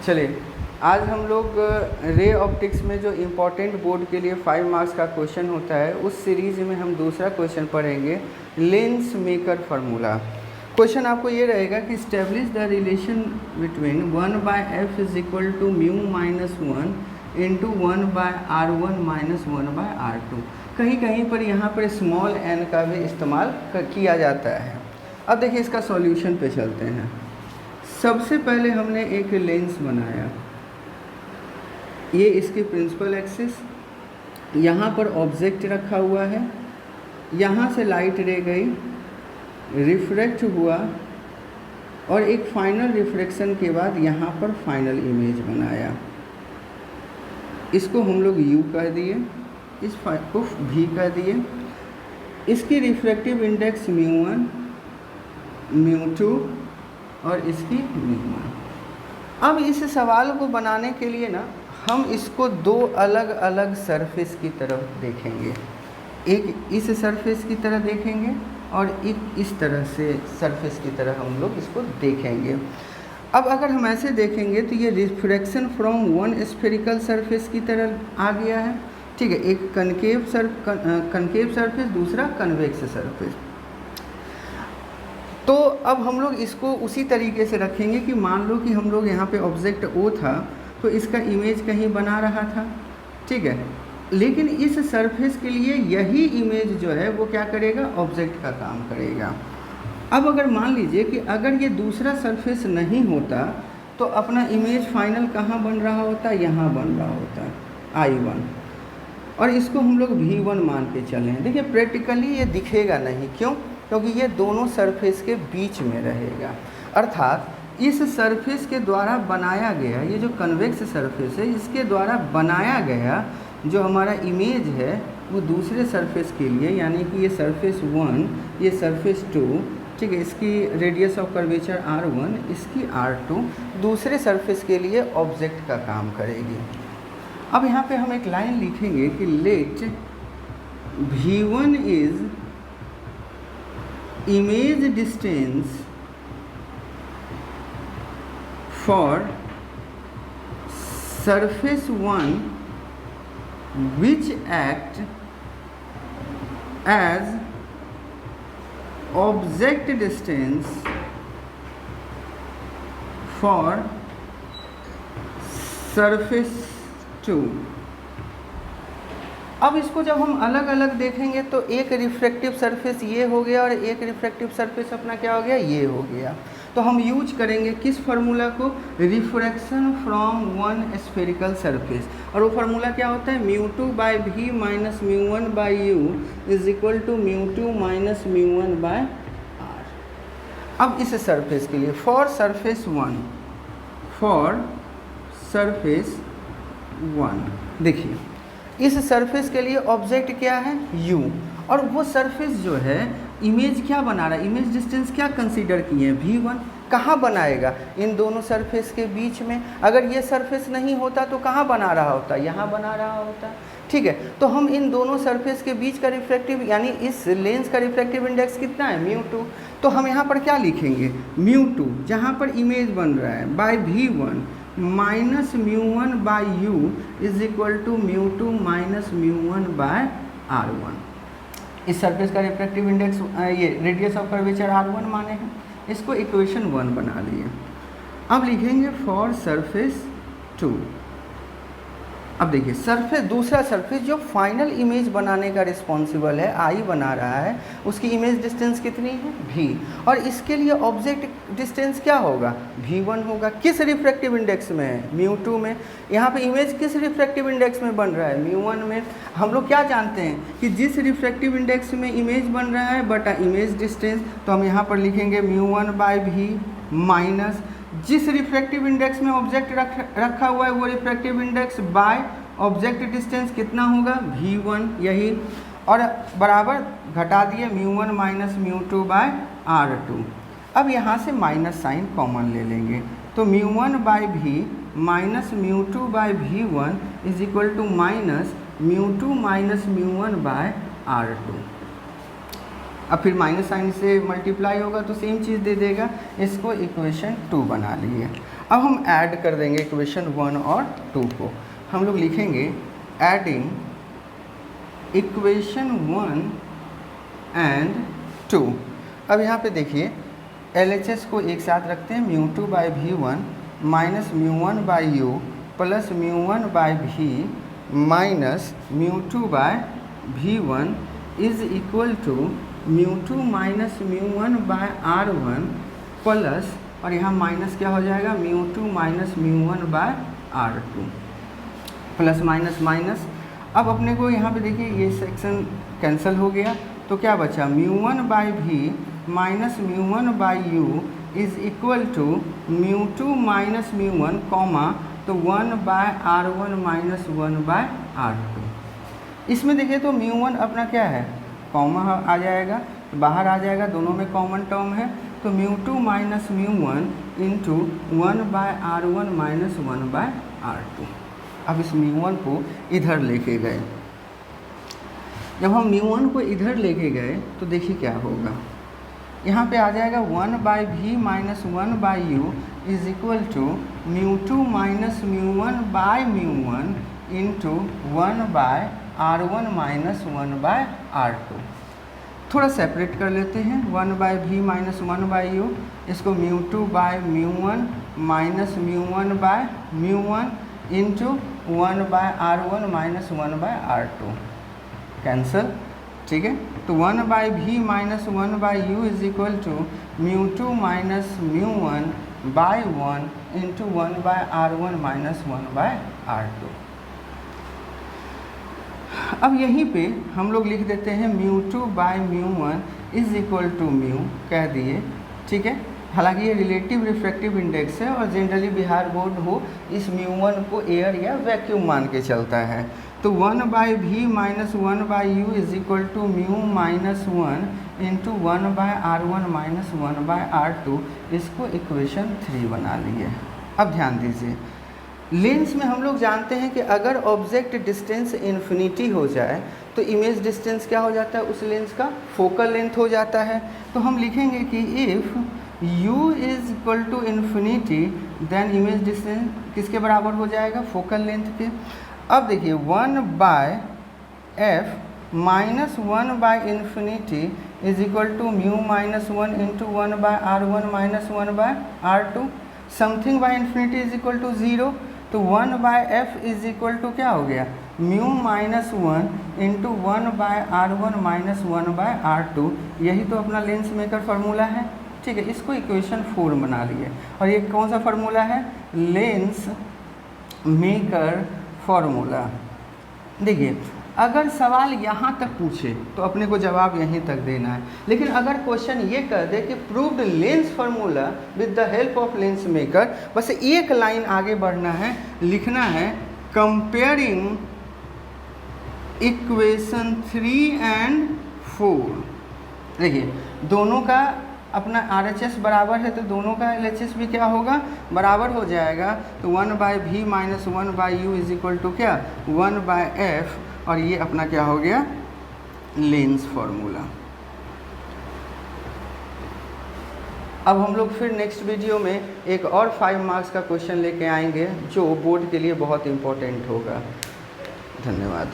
चलिए आज हम लोग रे ऑप्टिक्स में जो इम्पोर्टेंट बोर्ड के लिए 5 मार्क्स का क्वेश्चन होता है उस सीरीज़ में हम दूसरा क्वेश्चन पढ़ेंगे लेंस मेकर फार्मूला। क्वेश्चन आपको ये रहेगा कि establish the relation between 1/f is equal to mu minus 1 into 1/r1 minus 1/r2। कहीं कहीं पर यहाँ पर स्मॉल n का भी इस्तेमाल किया जाता है। अब देखिए इसका सॉल्यूशन पे चलते हैं। सबसे पहले हमने एक लेंस बनाया, ये इसकी प्रिंसिपल एक्सिस, यहाँ पर ऑब्जेक्ट रखा हुआ है, यहाँ से लाइट रे गई, रिफ्रैक्ट हुआ और एक फाइनल रिफ्लेक्शन के बाद यहाँ पर फाइनल इमेज बनाया। इसको हम लोग U कह दिए, इस को V कह दिए। इसकी रिफ्रैक्टिव इंडेक्स μ1 μ2 और इसकी μ1। अब इस सवाल को बनाने के लिए ना हम इसको दो अलग अलग सरफेस की तरफ देखेंगे। एक इस सरफेस की तरह देखेंगे और एक इस तरह से सरफेस की तरह हम लोग इसको देखेंगे। अब अगर हम ऐसे देखेंगे तो ये refraction from one spherical surface की तरह आ गया है, ठीक है। एक कनकेव सरफेस, दूसरा कन्वेक्स सरफेस। तो अब हम लोग इसको उसी तरीके से रखेंगे कि मान लो कि हम लोग यहाँ पे ऑब्जेक्ट O था तो इसका इमेज कहीं बना रहा था, ठीक है। लेकिन इस सरफेस के लिए यही इमेज जो है वो क्या करेगा, ऑब्जेक्ट का काम करेगा। अब अगर मान लीजिए कि अगर ये दूसरा सरफेस नहीं होता तो अपना इमेज फाइनल कहाँ बन रहा होता, यहाँ बन रहा होता I1, और इसको हम लोग V1 मान के चले हैं। देखिए प्रैक्टिकली ये दिखेगा नहीं, क्यों? क्योंकि ये दोनों सरफेस के बीच में रहेगा। अर्थात इस सरफेस के द्वारा बनाया गया, ये जो कन्वेक्स सरफेस है इसके द्वारा बनाया गया जो हमारा इमेज है वो दूसरे सरफेस के लिए, यानी कि ये सरफेस 1, ये सरफेस 2, ठीक है, इसकी रेडियस ऑफ कर्वेचर R1, इसकी R2, दूसरे सरफेस के लिए ऑब्जेक्ट का काम करेगी। अब यहाँ पे हम एक लाइन लिखेंगे कि let V1 is image distance for surface 1 which act as object distance for surface 2। अब इसको जब हम अलग अलग देखेंगे तो एक रिफ्रैक्टिव सरफेस ये हो गया और एक रिफ्रैक्टिव सरफेस अपना क्या हो गया, ये हो गया। तो हम यूज करेंगे किस फार्मूला को, refraction from one spherical surface. और वो फार्मूला क्या होता है, μ2/v minus μ1/u is equal to μ2 minus μ1/r। अब इस सरफेस के लिए फॉर सरफेस 1 देखिए इस सरफेस के लिए ऑब्जेक्ट क्या है, U, और वो सरफेस जो है इमेज क्या बना रहा है, इमेज डिस्टेंस क्या कंसीडर किए हैं, V1। कहाँ बनाएगा, इन दोनों सरफेस के बीच में। अगर ये सरफेस नहीं होता तो कहाँ बना रहा होता, यहाँ बना रहा होता, ठीक है। तो हम इन दोनों सरफेस के बीच का रिफ्रैक्टिव, यानी इस लेंस का रिफ्रैक्टिव इंडेक्स कितना है, μ2। तो हम यहाँ पर क्या लिखेंगे, μ2 जहाँ पर इमेज बन रहा है by V1 minus μ1/u is equal to μ2 minus μ1/r1। इस सरफेस का रिफ्रैक्टिव इंडेक्स, ये रेडियस ऑफ कर्वेचर R1 माने हैं, इसको इक्वेशन 1 बना लिए। अब लिखेंगे फॉर सरफेस 2। अब देखिए सरफेस, दूसरा सरफेस जो फाइनल इमेज बनाने का रिस्पॉन्सिबल है, I बना रहा है, उसकी इमेज डिस्टेंस कितनी है, V, और इसके लिए ऑब्जेक्ट डिस्टेंस क्या होगा, V1 होगा। किस रिफ्रैक्टिव इंडेक्स में है, μ2 में। यहाँ पे इमेज किस रिफ्रैक्टिव इंडेक्स में बन रहा है, μ1 में। हम लोग क्या जानते हैं कि जिस रिफ्रैक्टिव इंडेक्स में इमेज बन रहा है बटा इमेज डिस्टेंस, तो हम यहाँ पर लिखेंगे μ1/v माइनस जिस रिफ्रैक्टिव इंडेक्स में ऑब्जेक्ट रखा हुआ है वो refractive index by object distance कितना होगा, V1, यही, और बराबर घटा दिए μ1 माइनस μ2/r2। अब यहाँ से माइनस साइन कॉमन ले लेंगे तो μ1/v minus μ2/v1 is equal to minus μ2 minus μ1/r2। अब फिर माइनस साइन से मल्टीप्लाई होगा तो सेम चीज़ दे देगा। इसको इक्वेशन 2 बना लिए। अब हम ऐड कर देंगे इक्वेशन 1 और 2 को। हम लोग लिखेंगे एडिंग इक्वेशन 1 एंड 2। अब यहाँ पे देखिए LHS को एक साथ रखते हैं, μ2 by V1 minus μ1 by U plus μ1 by V minus μ2 by V1 is equal to μ2 minus μ1 by R1 plus, और यहाँ माइनस क्या हो जाएगा, μ2 minus μ1 by R2 plus minus minus. अब अपने को यहाँ पे देखिए ये सेक्शन कैंसिल हो गया, तो क्या बचा, μ1 by V minus μ1 by U is equal to μ2 minus μ1 comma तो 1 by R1 minus 1 by R2। इसमें देखिए तो μ1 अपना क्या है, कॉमा आ जाएगा, बाहर आ जाएगा, दोनों में कॉमन टर्म है, तो μ2 minus μ1 into 1 by R1 minus 1 by R2। अब इस μ1 को इधर लेके गए, जब हम μ1 को इधर लेके गए तो देखिए क्या होगा, यहाँ पे आ जाएगा 1 by V minus 1 by U is equal to μ2 minus μ1 by μ1 into 1 by R1 minus 1 by R2। थोड़ा सेपरेट कर लेते हैं, 1 by V minus 1 by U, इसको μ2 by μ1 minus μ1 by μ1 into 1 by R1 minus 1 by R2 cancel, ठीक है। तो 1 by V minus 1 by U is equal to μ2 minus μ1 by 1 into 1 by R1 minus 1 by R2। अब यहीं पे हम लोग लिख देते हैं μ2 by μ1 is equal to mu कह दिए, ठीक है। हालांकि ये रिलेटिव रिफ्रैक्टिव इंडेक्स है और जनरली बिहार बोर्ड हो इस μ1 को एयर या वैक्यूम मान के चलता है। तो 1 by V minus 1 by U is equal to mu minus 1 into 1 by R1 minus 1 by R2, इसको इक्वेशन 3 बना लिए। अब ध्यान दीजिए, लेंस में हम लोग जानते हैं कि अगर ऑब्जेक्ट डिस्टेंस इन्फिनिटी हो जाए तो इमेज डिस्टेंस क्या हो जाता है, उस लेंस का फोकल लेंथ हो जाता है। तो हम लिखेंगे कि if U is equal to infinity then image distance किसके बराबर हो जाएगा, फोकल लेंथ के। अब देखिए 1 by F minus 1 by infinity is equal to mu minus 1 into 1 by R1 minus 1 by R2। Something by infinity is equal to 0, तो 1 by F is equal to क्या हो गया, mu minus 1 into 1 by R1 minus 1 by R2। यही तो अपना lens maker formula है, ठीक है। इसको इक्वेशन 4 बना लिए। और ये कौन सा फार्मूला है, लेंस मेकर फार्मूला। देखिए अगर सवाल यहाँ तक पूछे तो अपने को जवाब यहीं तक देना है, लेकिन अगर क्वेश्चन ये कह दे कि proved lens formula with the help of lens maker, बस एक लाइन आगे बढ़ना है, लिखना है कंपेयरिंग इक्वेशन 3 एंड 4। देखिए दोनों का अपना RHS बराबर है तो दोनों का LHS भी क्या होगा, बराबर हो जाएगा। तो 1 by V minus 1 by U is equal to क्या, 1 बाय F, और ये अपना क्या हो गया, लेंस फार्मूला। अब हम लोग फिर नेक्स्ट वीडियो में एक और 5 मार्क्स का क्वेश्चन लेके आएंगे जो बोर्ड के लिए बहुत इम्पोर्टेंट होगा। धन्यवाद।